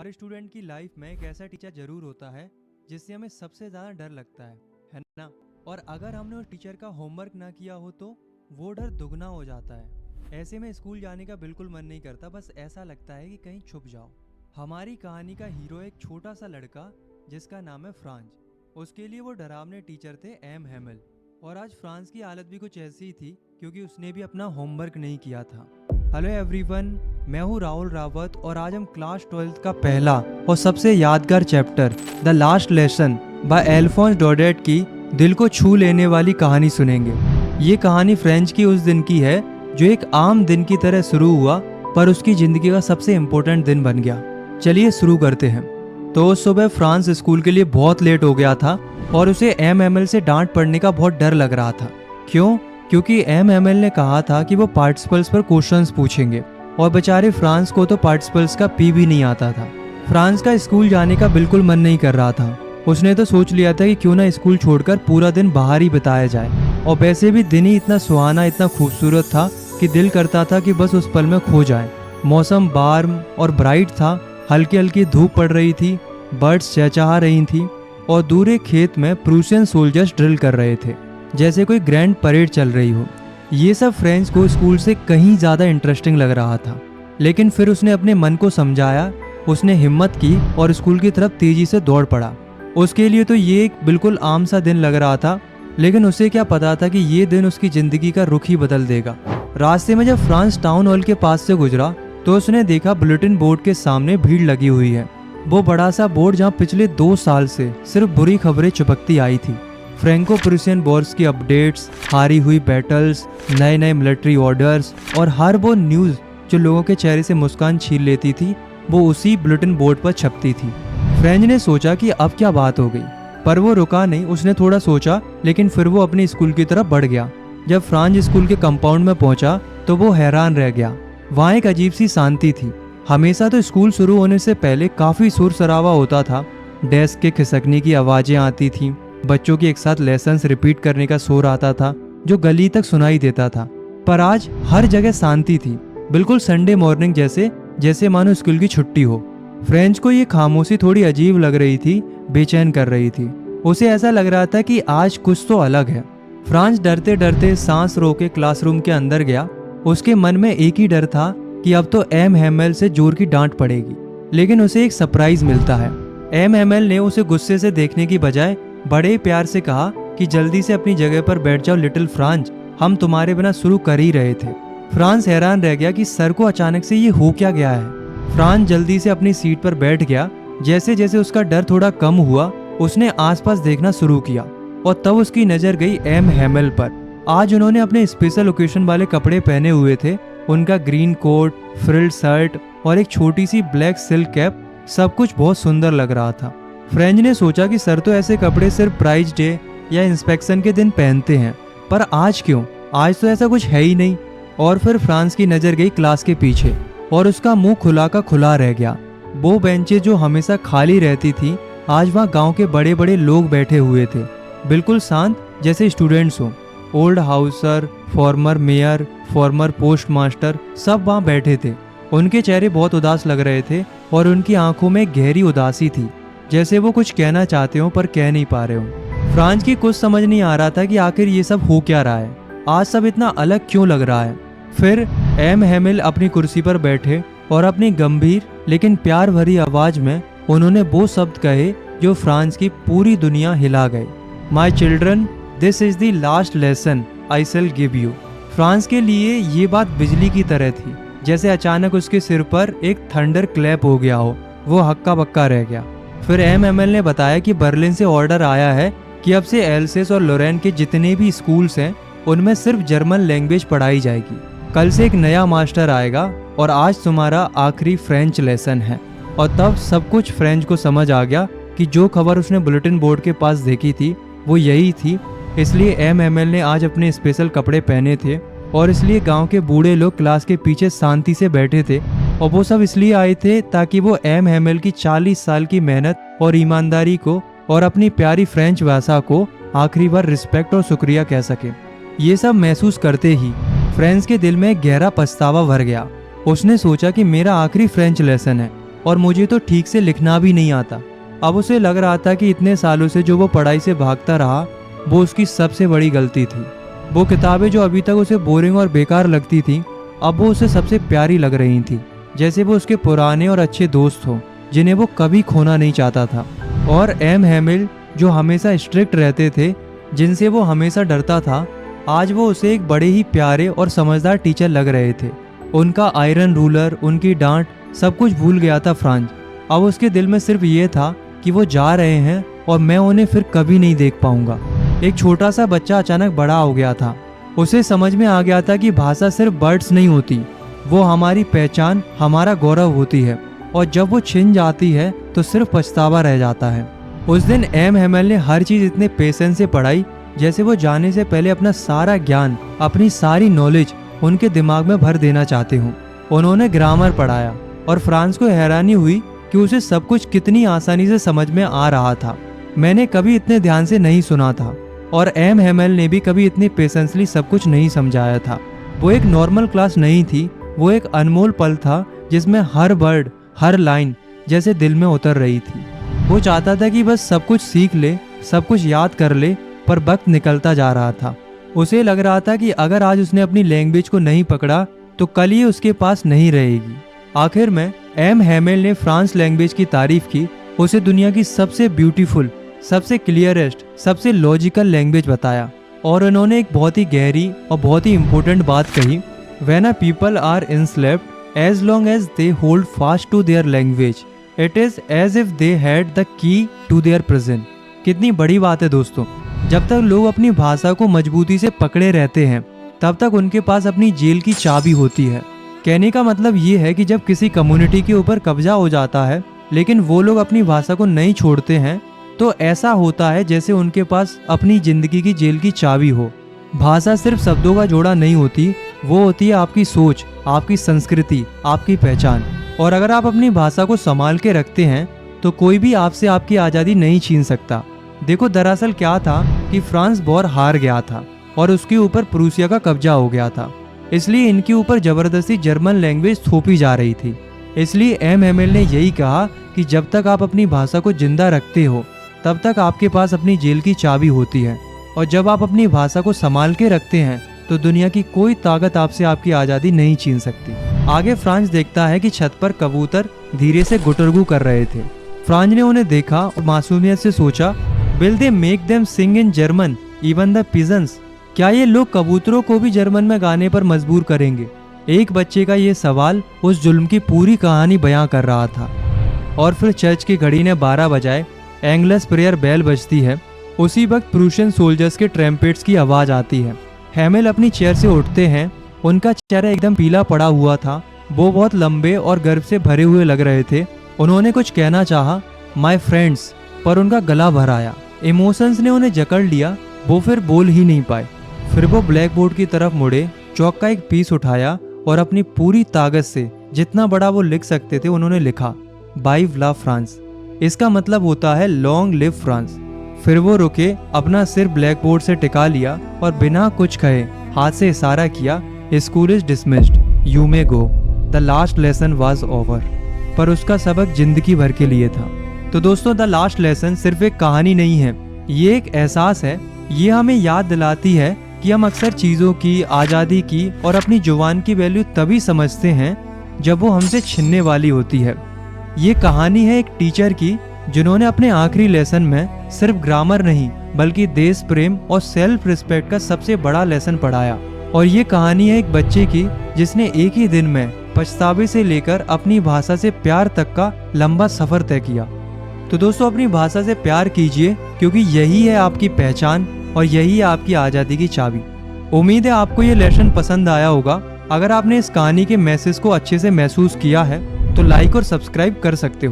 हर student की life में एक ऐसा टीचर जरूर होता है जिससे हमें सबसे ज़्यादा डर लगता है ना। और अगर हमने उस टीचर का होमवर्क ना किया हो तो वो डर दुगना हो जाता है। ऐसे में स्कूल जाने का बिल्कुल मन नहीं करता, बस ऐसा लगता है कि कहीं छुप जाओ। हमारी कहानी का हीरो एक छोटा सा लड़का जिसका नाम है फ्रांज। उसके लिए वो डरावने टीचर थे एम हैमिल। और आज फ्रांस की हालत भी कुछ ऐसी ही थी क्योंकि उसने भी अपना होमवर्क नहीं किया था। हेलो एवरीवन, मैं हूँ राहुल रावत और आज हम क्लास 12th का पहला और सबसे यादगार chapter the last lesson by Alphonse Daudet की दिल को छू लेने वाली कहानी सुनेंगे। ये कहानी फ्रेंच की उस दिन की है जो एक आम दिन की तरह शुरू हुआ पर उसकी जिंदगी का सबसे इम्पोर्टेंट दिन बन गया। चलिए शुरू करते हैं। तो उस सुबह फ्रांस स्कूल के लिए बहुत लेट हो गया था और उसे एम से डांट पड़ने का बहुत डर लग रहा था। क्यों? क्योंकि एम ने कहा था कि वो पार्टिसिपल्स पर क्वेश्चंस पूछेंगे और बेचारे फ्रांस को तो पार्टिसिपल्स का पी भी नहीं आता था। फ्रांस का स्कूल जाने का बिल्कुल मन नहीं कर रहा था। उसने तो सोच लिया था कि क्यों ना स्कूल छोड़कर पूरा दिन बाहर ही बिताया जाए। और वैसे भी दिन ही इतना सुहाना, इतना खूबसूरत था कि दिल करता था कि बस उस पल में खो जाए। मौसम वार्म और ब्राइट था, हल्की हल्की धूप पड़ रही थी, बर्ड्स चहचहा रही थी और दूर एक खेत में प्रूसियन सोल्जर्स ड्रिल कर रहे थे, जैसे कोई ग्रैंड परेड चल रही हो। ये सब फ्रेंच को स्कूल से कहीं ज़्यादा इंटरेस्टिंग लग रहा था। लेकिन फिर उसने अपने मन को समझाया, उसने हिम्मत की और स्कूल की तरफ तेजी से दौड़ पड़ा। उसके लिए तो ये एक बिल्कुल आम सा दिन लग रहा था, लेकिन उसे क्या पता था कि ये दिन उसकी ज़िंदगी का रुख ही बदल देगा। रास्ते में जब फ्रांस टाउन हॉल के पास से गुजरा तो उसने देखा बुलेटिन बोर्ड के सामने भीड़ लगी हुई है। वो बड़ा सा बोर्ड जहाँ पिछले 2 साल से सिर्फ बुरी खबरें चिपकती आई थी। फ्रेंको प्रूसियन वॉर्स की अपडेट्स, हारी हुई बैटल्स, नए नए मिलिट्री ऑर्डर्स और हर वो न्यूज़ जो लोगों के चेहरे से मुस्कान छीन लेती थी, वो उसी बुलेटिन बोर्ड पर छपती थी। फ्रेंच ने सोचा कि अब क्या बात हो गई, पर वो रुका नहीं। उसने थोड़ा सोचा, लेकिन फिर वो अपनी स्कूल की तरफ बढ़ गया। जब फ्रांज स्कूल के कंपाउंड में पहुंचा तो वो हैरान रह गया। वहाँ एक अजीब सी शांति थी। हमेशा तो स्कूल शुरू होने से पहले काफ़ी शोर शराबा होता था। डेस्क के खिसकने की आवाज़ें आती थीं, बच्चों की एक साथ लेसन्स रिपीट करने का शोर आता था जो गली तक सुनाई देता था। पर आज हर जगह शांति थी, बिल्कुल संडे मॉर्निंग जैसे मानो स्कूल की छुट्टी हो। फ्रेंच को ये खामोशी थोड़ी अजीब लग रही थी, बेचैन कर रही थी। उसे ऐसा लग रहा था कि आज कुछ तो अलग है। फ्रांस डरते डरते सांस रोके क्लासरूम के अंदर गया। उसके मन में एक ही डर था कि अब तो एम हैमिल से जोर की डांट पड़ेगी। लेकिन उसे एक सरप्राइज मिलता है। एम हैमिल ने उसे गुस्से से देखने की बजाय बड़े प्यार से कहा कि जल्दी से अपनी जगह पर बैठ जाओ लिटिल फ्रांस, हम तुम्हारे बिना शुरू कर ही रहे थे। फ्रांस हैरान रह गया कि सर को अचानक से ये हो क्या गया है। फ्रांस जल्दी से अपनी सीट पर बैठ गया। जैसे जैसे उसका डर थोड़ा कम हुआ, उसने आसपास देखना शुरू किया और तब उसकी नजर गई एम हैमिल पर। आज उन्होंने अपने स्पेशल ओकेशन वाले कपड़े पहने हुए थे। उनका ग्रीन कोट, फ्रिल्ड शर्ट और एक छोटी सी ब्लैक सिल्क कैप, सब कुछ बहुत सुंदर लग रहा था। फ्रेंच ने सोचा कि सर तो ऐसे कपड़े सिर्फ प्राइज डे या इंस्पेक्शन के दिन पहनते हैं, पर आज क्यों? आज तो ऐसा कुछ है ही नहीं। और फिर फ्रांस की नज़र गई क्लास के पीछे और उसका मुंह खुला का खुला रह गया। वो बेंचें जो हमेशा खाली रहती थी, आज वहाँ गांव के बड़े बड़े लोग बैठे हुए थे, बिल्कुल शांत, जैसे स्टूडेंट्स हों। Old Hauser, farmer mayor, farmer post master, सब वहाँ बैठे थे। उनके चेहरे बहुत उदास लग रहे थे और उनकी आंखों में गहरी उदासी थी, जैसे वो कुछ कहना चाहते हो पर कह नहीं पा रहे हो। फ्रांस की कुछ समझ नहीं आ रहा था कि आखिर ये सब हो क्या रहा है, आज सब इतना अलग क्यों लग रहा है। फिर एम हैमिल अपनी कुर्सी पर बैठे और अपनी गंभीर लेकिन प्यार भरी आवाज में उन्होंने वो शब्द कहे जो फ्रांस की पूरी दुनिया हिला गए। My children, this is the last lesson I shell give you. France के लिए ये बात बिजली की तरह थी, जैसे अचानक उसके सिर पर एक थंडर क्लैप हो गया हो। वो हक्का बक्का रह गया। फिर एम ने बताया कि बर्लिन से ऑर्डर आया है कि अब से एल्सेस और लोरेन के जितने भी स्कूल्स हैं उनमें सिर्फ जर्मन लैंग्वेज पढ़ाई जाएगी। कल से एक नया मास्टर आएगा और आज तुम्हारा आखिरी फ्रेंच लेसन है। और तब सब कुछ फ्रेंच को समझ आ गया कि जो खबर उसने बुलेटिन बोर्ड के पास देखी थी वो यही थी। इसलिए एम ने आज अपने स्पेशल कपड़े पहने थे और इसलिए गांव के बूढ़े लोग क्लास के पीछे शांति से बैठे थे। और वो सब इसलिए आए थे ताकि वो एम हैमिल की 40 साल की मेहनत और ईमानदारी को और अपनी प्यारी फ्रेंच भाषा को आखिरी बार रिस्पेक्ट और शुक्रिया कह सके। ये सब महसूस करते ही फ्रेंच के दिल में गहरा पछतावा भर गया। उसने सोचा कि मेरा आखिरी फ्रेंच लेसन है और मुझे तो ठीक से लिखना भी नहीं आता। अब उसे लग रहा था कि इतने सालों से जो वो पढ़ाई से भागता रहा वो उसकी सबसे बड़ी गलती थी। वो किताबें जो अभी तक उसे बोरिंग और बेकार लगती थी अब वो उसे सबसे प्यारी लग रही थी, जैसे वो उसके पुराने और अच्छे दोस्त हो जिन्हें वो कभी खोना नहीं चाहता था। और एम हैमिल जो हमेशा स्ट्रिक्ट रहते थे, जिनसे वो हमेशा डरता था, आज वो उसे एक बड़े ही प्यारे और समझदार टीचर लग रहे थे। उनका आयरन रूलर, उनकी डांट, सब कुछ भूल गया था फ्रांज। अब उसके दिल में सिर्फ ये था कि वो जा रहे हैं और मैं उन्हें फिर कभी नहीं देख पाऊंगा। एक छोटा सा बच्चा अचानक बड़ा हो गया था। उसे समझ में आ गया था कि भाषा सिर्फ वर्ड्स नहीं होती, वो हमारी पहचान, हमारा गौरव होती है, और जब वो छिन जाती है तो सिर्फ पछतावा रह जाता है। उस दिन एम हैमिल ने हर चीज़ इतने पेशेंस से पढ़ाई जैसे वो जाने से पहले अपना सारा ज्ञान, अपनी सारी नॉलेज उनके दिमाग में भर देना चाहते हों। उन्होंने ग्रामर पढ़ाया और फ्रांस को हैरानी हुई कि उसे सब कुछ कितनी आसानी से समझ में आ रहा था। मैंने कभी इतने ध्यान से नहीं सुना था और एम हैमिल ने भी कभी इतनी पेशेंसली सब कुछ नहीं समझाया था। वो एक नॉर्मल क्लास नहीं थी, वो एक अनमोल पल था जिसमें हर वर्ड, हर लाइन जैसे दिल में उतर रही थी। वो चाहता था कि बस सब कुछ सीख ले, सब कुछ याद कर ले, पर वक्त निकलता जा रहा था। उसे लग रहा था कि अगर आज उसने अपनी लैंग्वेज को नहीं पकड़ा तो कल ये उसके पास नहीं रहेगी। आखिर में एम हैमिल ने फ्रांस लैंग्वेज की तारीफ की, उसे दुनिया की सबसे ब्यूटीफुल, सबसे क्लियरेस्ट, सबसे लॉजिकल लैंग्वेज बताया। और उन्होंने एक बहुत ही गहरी और बहुत ही इम्पोर्टेंट बात कही, when a people are enslaved as long as they hold fast to their language it is as if they had the key to their prison. कितनी बड़ी बात है दोस्तों, जब तक लोग अपनी भाषा को मजबूती से पकड़े रहते हैं तब तक उनके पास अपनी जेल की चाबी होती है। कहने का मतलब ये है कि जब किसी कम्युनिटी के ऊपर कब्जा हो जाता है लेकिन वो लोग अपनी भाषा को नहीं छोड़ते हैं तो ऐसा होता है जैसे उनके पास अपनी जिंदगी की जेल की चाबी हो। भाषा सिर्फ शब्दों का जोड़ा नहीं होती, वो होती है आपकी सोच, आपकी संस्कृति, आपकी पहचान। और अगर आप अपनी भाषा को संभाल के रखते हैं तो कोई भी आपसे आपकी आज़ादी नहीं छीन सकता। देखो दरअसल क्या था कि फ्रांस वॉर हार गया था और उसके ऊपर प्रूसिया का कब्जा हो गया था, इसलिए इनके ऊपर जबरदस्ती जर्मन लैंग्वेज थोपी जा रही थी। इसलिए एम हैमिल ने यही कहा कि जब तक आप अपनी भाषा को जिंदा रखते हो तब तक आपके पास अपनी जेल की चाबी होती है, और जब आप अपनी भाषा को संभाल के रखते हैं तो दुनिया की कोई ताकत आपसे आपकी आज़ादी नहीं छीन सकती। आगे फ्रांस देखता है कि छत पर कबूतर धीरे से गुटरगू कर रहे थे। फ्रांस ने उन्हें देखा और मासूमियत से सोचा, will they make them sing in German even the pigeons? क्या ये लोग कबूतरों को भी जर्मन में गाने पर मजबूर करेंगे? एक बच्चे का ये सवाल उस जुल्म की पूरी कहानी बयां कर रहा था। और फिर चर्च की घड़ी ने 12 बजाए, एंग्लस प्रेयर बेल बजती है। उसी वक्त प्रूशियन सोल्जर्स के ट्रम्पेट्स की आवाज़ आती है। हैमिल अपनी चेयर से उठते हैं, उनका चेहरा एकदम पीला पड़ा हुआ था। वो बहुत लंबे और गर्व से भरे हुए लग रहे थे। उन्होंने कुछ कहना चाहा, माय फ्रेंड्स, पर उनका गला भर आया। इमोशंस ने उन्हें जकड़ लिया, वो फिर बोल ही नहीं पाए। फिर वो ब्लैक बोर्ड की तरफ मुड़े, चौक का एक पीस उठाया और अपनी पूरी ताकत से जितना बड़ा वो लिख सकते थे उन्होंने लिखा, वाइव ला फ्रांस। इसका मतलब होता है लॉन्ग लिव फ्रांस। फिर वो रुके, अपना सिर ब्लैक बोर्ड से टिका लिया और बिना कुछ कहे हाथ से इशारा किया, school is dismissed, you may go, the last lesson was over. पर उसका सबक जिंदगी भर के लिए था। तो दोस्तों, द लास्ट लेसन सिर्फ एक कहानी नहीं है, ये एक एहसास है। ये हमें याद दिलाती है कि हम अक्सर चीज़ों की, आज़ादी की और अपनी जुबान की वैल्यू तभी समझते हैं जब वो हमसे छिनने वाली होती है। ये कहानी है एक टीचर की जिन्होंने अपने आखिरी लेसन में सिर्फ ग्रामर नहीं बल्कि देश प्रेम और सेल्फ रिस्पेक्ट का सबसे बड़ा लेसन पढ़ाया। और ये कहानी है एक बच्चे की जिसने एक ही दिन में पछतावे से लेकर अपनी भाषा से प्यार तक का लंबा सफर तय किया। तो दोस्तों, अपनी भाषा से प्यार कीजिए क्योंकि यही है आपकी पहचान और यही है आपकी आज़ादी की चाबी। उम्मीद है आपको ये लेसन पसंद आया होगा। अगर आपने इस कहानी के मैसेज को अच्छे से महसूस किया है तो लाइक और सब्सक्राइब कर सकते हो।